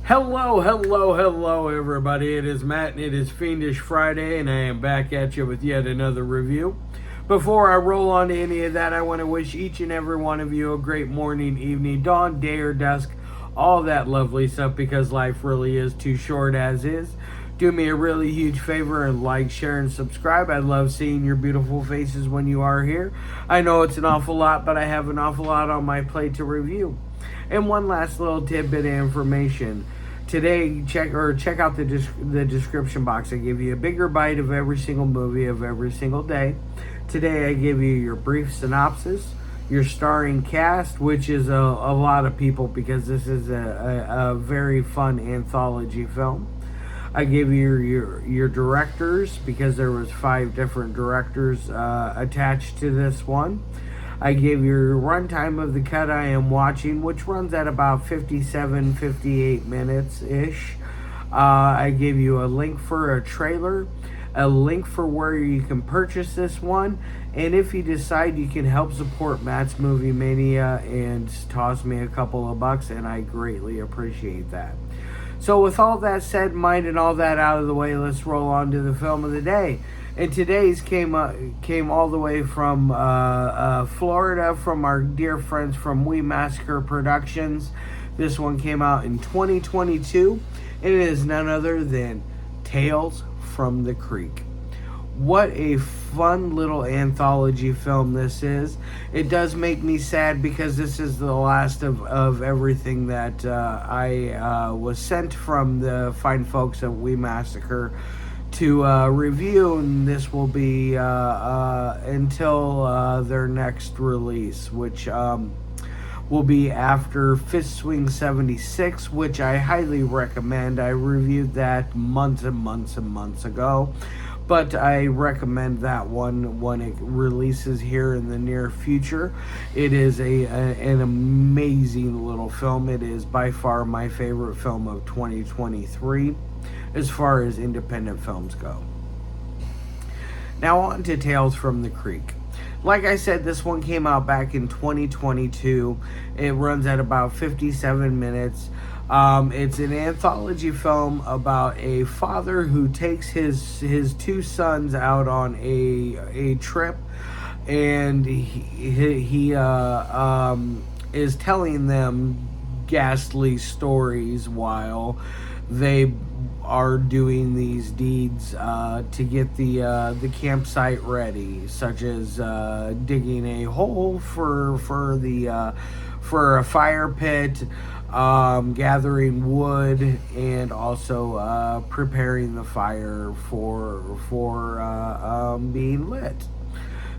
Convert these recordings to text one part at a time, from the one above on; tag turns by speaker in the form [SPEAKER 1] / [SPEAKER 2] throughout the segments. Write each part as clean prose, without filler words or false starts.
[SPEAKER 1] Hello, everybody. It is Matt, and it is Fiendish Friday, and I am back at you with yet another review. Before I roll on to any of that, I want to wish each and every one of you a great morning, evening, dawn, day, or dusk, all that lovely stuff, because life really is too short as is. Do me a really huge favor and like, share, and subscribe. I love seeing your beautiful faces when you are here. I know it's an awful lot, but I have an awful lot on my plate to review. And one last little tidbit of information. Today, check out the description box. I give you a bigger bite of every single movie of every single day. Today, I give you your brief synopsis, your starring cast, which is a lot of people because this is a very fun anthology film. I give you your directors because there was 5 different directors attached to this one. I give you your runtime of the cut I am watching, which runs at about 57, 58 minutes-ish. I give you a link for a trailer, a link for where you can purchase this one, and if you decide you can help support Matt's Movie Mania and toss me a couple of bucks, and I greatly appreciate that. So with all that said in mind and all that out of the way, let's roll on to the film of the day. And today's came all the way from Florida, from our dear friends from We Massacre Productions. This one came out in 2022, and it is none other than Tales from the Creek. What a fun little anthology film this is. It does make me sad because this is the last of everything that I was sent from the fine folks at We Massacre to review, and this will be until their next release, which will be after Fist Swing 76, which I highly recommend. I reviewed that months and months ago, but I recommend that one when it releases here in the near future. It is an amazing little film. It is by far my favorite film of 2023 as far as independent films go. Now on to Tales from the Creek. Like I said, this one came out back in 2022. It runs at about 57 minutes. It's an anthology film about a father who takes his 2 sons out on a trip, and he is telling them ghastly stories while they are doing these deeds to get the campsite ready, such as digging a hole for a fire pit, gathering wood, and also preparing the fire for being lit.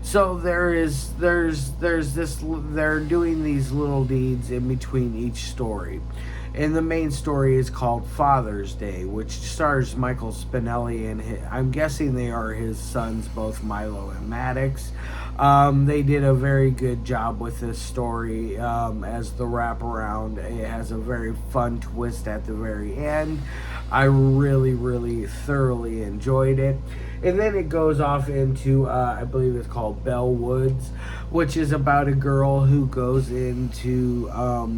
[SPEAKER 1] So there's this. They're doing these little deeds in between each story. And the main story is called Father's Day, which stars Michael Spinelli, and I'm guessing they are his sons, both Milo and Maddox. They did a very good job with this story as the wraparound. It has a very fun twist at the very end. I really thoroughly enjoyed it. And then it goes off into, I believe it's called Belle Woods, which is about a girl who goes into a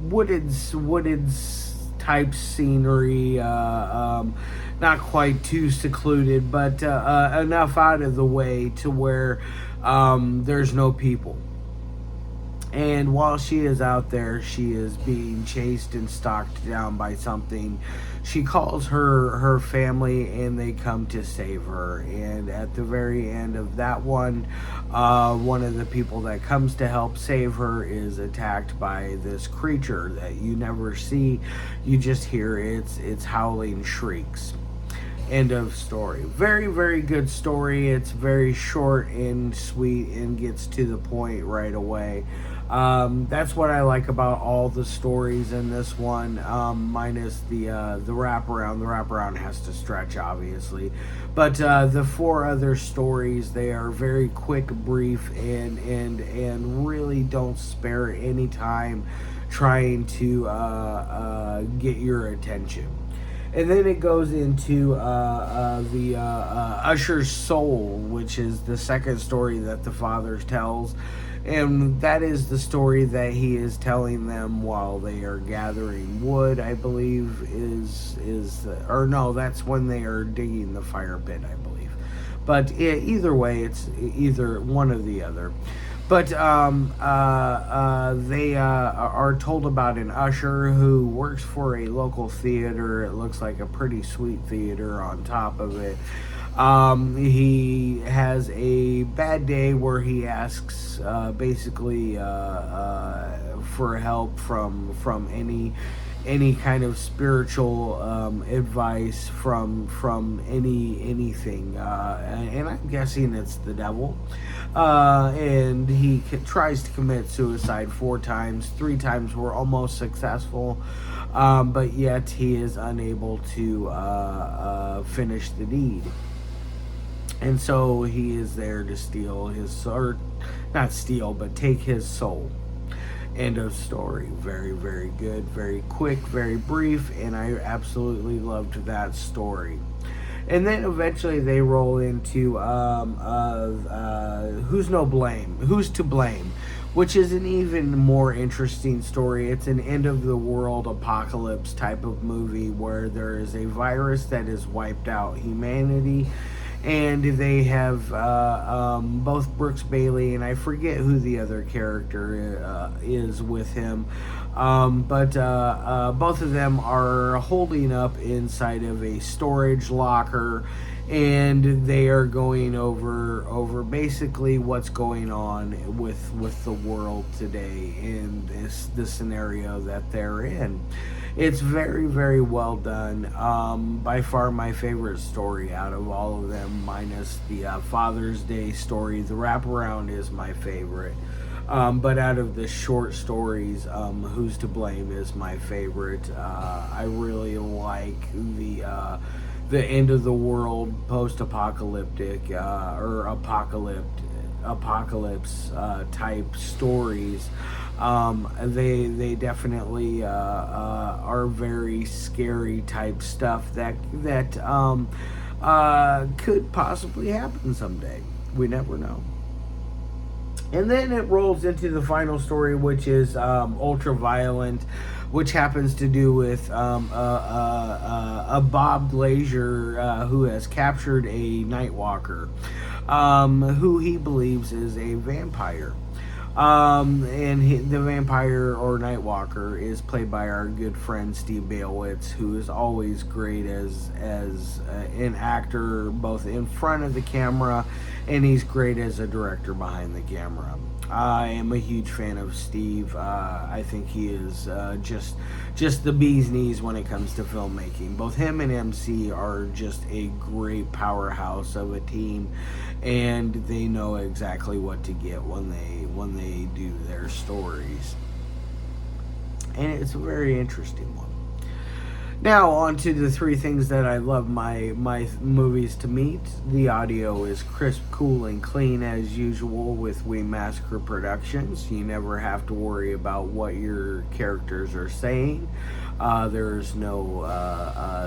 [SPEAKER 1] wooded type scenery, not quite too secluded, but enough out of the way to where there's no people. And while she is out there, she is being chased and stalked down by something. She calls her family, and they come to save her. And at the very end of that one of the people that comes to help save her is attacked by this creature that you never see. You just hear its howling shrieks. End of story. Very good story. It's very short and sweet and gets to the point right away. That's what I like about all the stories in this one, minus the wraparound. The wraparound has to stretch, obviously, but the 4 other stories, they are very quick, brief, and really don't spare any time trying to get your attention. And then it goes into Usher's Soul, which is the second story that the father tells. And that is the story that he is telling them while they are gathering wood, I believe, or no, that's when they are digging the fire pit, I believe. But either way, it's either one or the other. But they are told about an usher who works for a local theater. It looks like a pretty sweet theater on top of it. He has a bad day where he asks basically for help from any kind of spiritual advice from anything, and I'm guessing it's the devil. And he tries to commit suicide 4 times. 3 times were almost successful, but yet he is unable to finish the deed. And so he is there to steal his, or not steal, but take his soul. End of story. Very, very good, very quick, very brief, and I absolutely loved that story. And then eventually they roll into Who's to Blame, which is an even more interesting story. It's an end of the world apocalypse type of movie where there is a virus that has wiped out humanity. And they have both Brooks Bailey, and I forget who the other character is with him, but both of them are holding up inside of a storage locker, and they are going over basically what's going on with the world today in this scenario that they're in. It's very, very well done. By far my favorite story out of all of them, minus the Father's Day story. The wraparound is my favorite. But out of the short stories, Who's to Blame is my favorite. I really like the end of the world, post-apocalyptic or apocalypse type stories. They definitely are very scary type stuff that could possibly happen someday. We never know. And then it rolls into the final story, which is Ultraviolent, which happens to do with a Bob Glazier who has captured a Nightwalker, who he believes is a vampire. The vampire or Nightwalker is played by our good friend Steve Balewicz, who is always great as an actor, both in front of the camera, and he's great as a director behind the camera. I am a huge fan of Steve. I think he is just the bee's knees when it comes to filmmaking. Both him and MC are just a great powerhouse of a team, and they know exactly what to get when they do their stories. And it's a very interesting one. Now, on to the 3 things that I love my movies to meet. The audio is crisp, cool, and clean as usual with We Massacre Productions. You never have to worry about what your characters are saying. There's no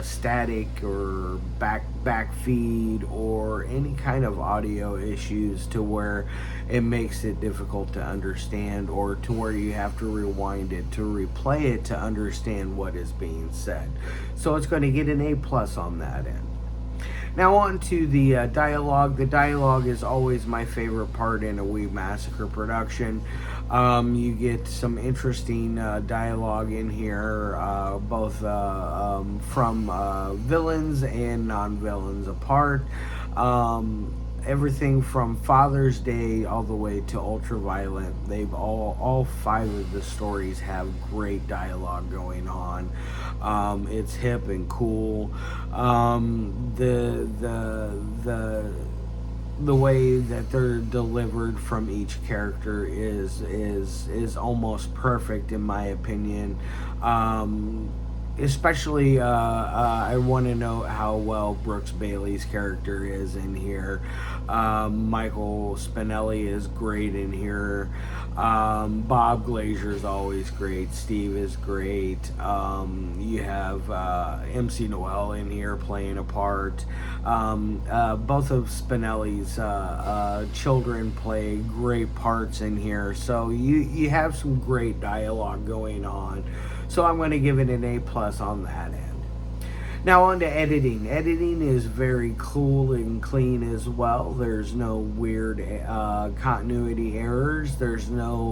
[SPEAKER 1] static or back feed or any kind of audio issues to where it makes it difficult to understand, or to where you have to rewind it to replay it to understand what is being said. So it's going to get an A+ on that end. Now on to the dialogue. The dialogue is always my favorite part in a We Massacre production. You get some interesting dialogue in here, both from villains and non-villains apart. Everything from Father's Day all the way to Ultraviolent, they've all 5 of the stories have great dialogue going on. It's hip and cool. The way that they're delivered from each character is almost perfect in my opinion. Especially, I want to know how well Brooks Bailey's character is in here. Michael Spinelli is great in here. Bob Glazier is always great. Steve is great. You have MC Nowell in here playing a part. Both of Spinelli's children play great parts in here. So you have some great dialogue going on. So I'm going to give it an A plus on that end. Now on to editing. Editing is very cool and clean as well. There's no weird continuity errors. There's no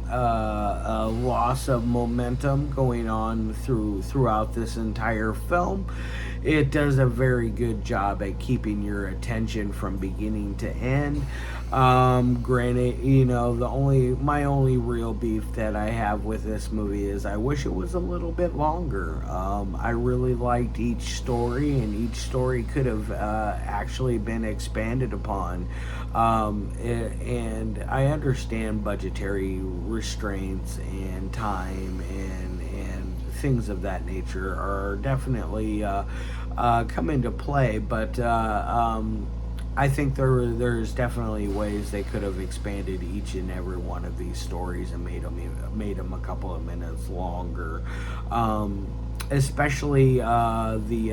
[SPEAKER 1] loss of momentum going on throughout this entire film. It does a very good job at keeping your attention from beginning to end. Granted, you know, my only real beef that I have with this movie is I wish it was a little bit longer. I really liked each story, and each story could have actually been expanded upon. And I understand budgetary restraints and time and things of that nature are definitely come into play, but I think there's definitely ways they could have expanded each and every one of these stories and made them a couple of minutes longer. Especially the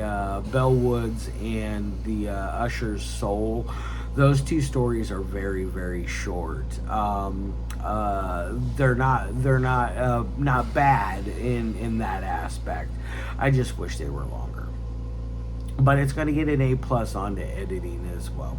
[SPEAKER 1] Bellwoods and the Usher's Soul. Those two stories are very, very short. They're not bad in that aspect. I just wish they were longer. But it's going to get an A plus on the editing as well.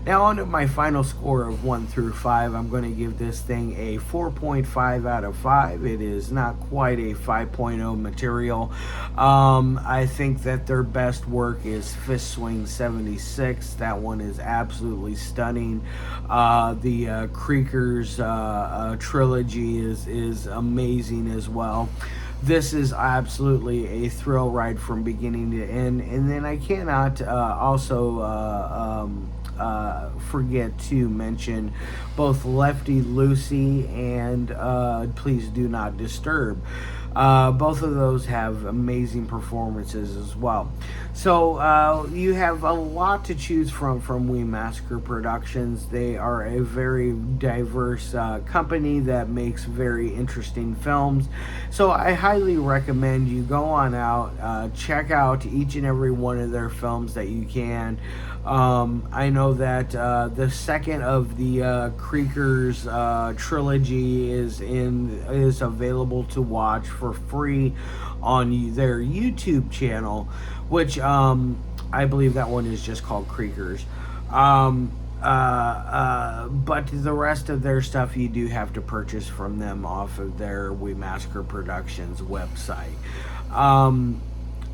[SPEAKER 1] Now on to my final score of 1 through 5. I'm going to give this thing a 4.5 out of 5. It is not quite a 5.0 material. I think that their best work is Fist Swing 76. That one is absolutely stunning. The Creekers trilogy is amazing as well. This is absolutely a thrill ride from beginning to end. And then I cannot forget to mention both Lefty Lucy and Please Do Not Disturb. Both of those have amazing performances as well. So you have a lot to choose from We Massacre Productions. They are a very diverse company that makes very interesting films. So I highly recommend you go on out, check out each and every one of their films that you can. I know that the second of the Creekers trilogy is available to watch for free on their YouTube channel, which I believe that one is just called Creekers. But the rest of their stuff you do have to purchase from them off of their We Massacre Productions website.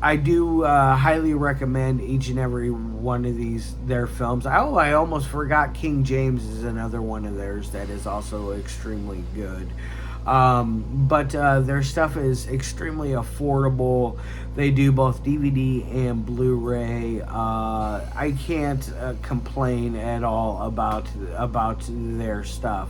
[SPEAKER 1] I do highly recommend each and every one of their films. Oh, I almost forgot King James is another one of theirs that is also extremely good. But their stuff is extremely affordable. They do both DVD and Blu-ray. I can't complain at all about their stuff.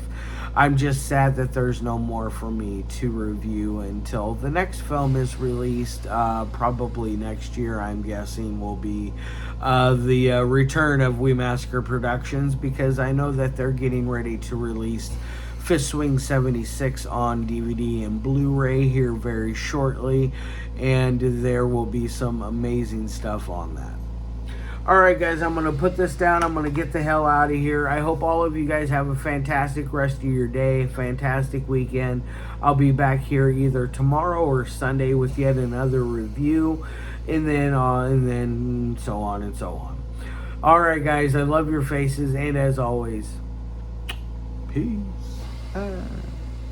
[SPEAKER 1] I'm just sad that there's no more for me to review until the next film is released. Probably next year, I'm guessing, will be the return of We Massacre Productions, because I know that they're getting ready to release Fist Swing 76 on DVD and Blu-ray here very shortly, and there will be some amazing stuff on that. Alright guys, I'm going to put this down. I'm going to get the hell out of here. I hope all of you guys have a fantastic rest of your day, fantastic weekend. I'll be back here either tomorrow or Sunday with yet another review, and then so on and so on. Alright guys, I love your faces, and as always, peace.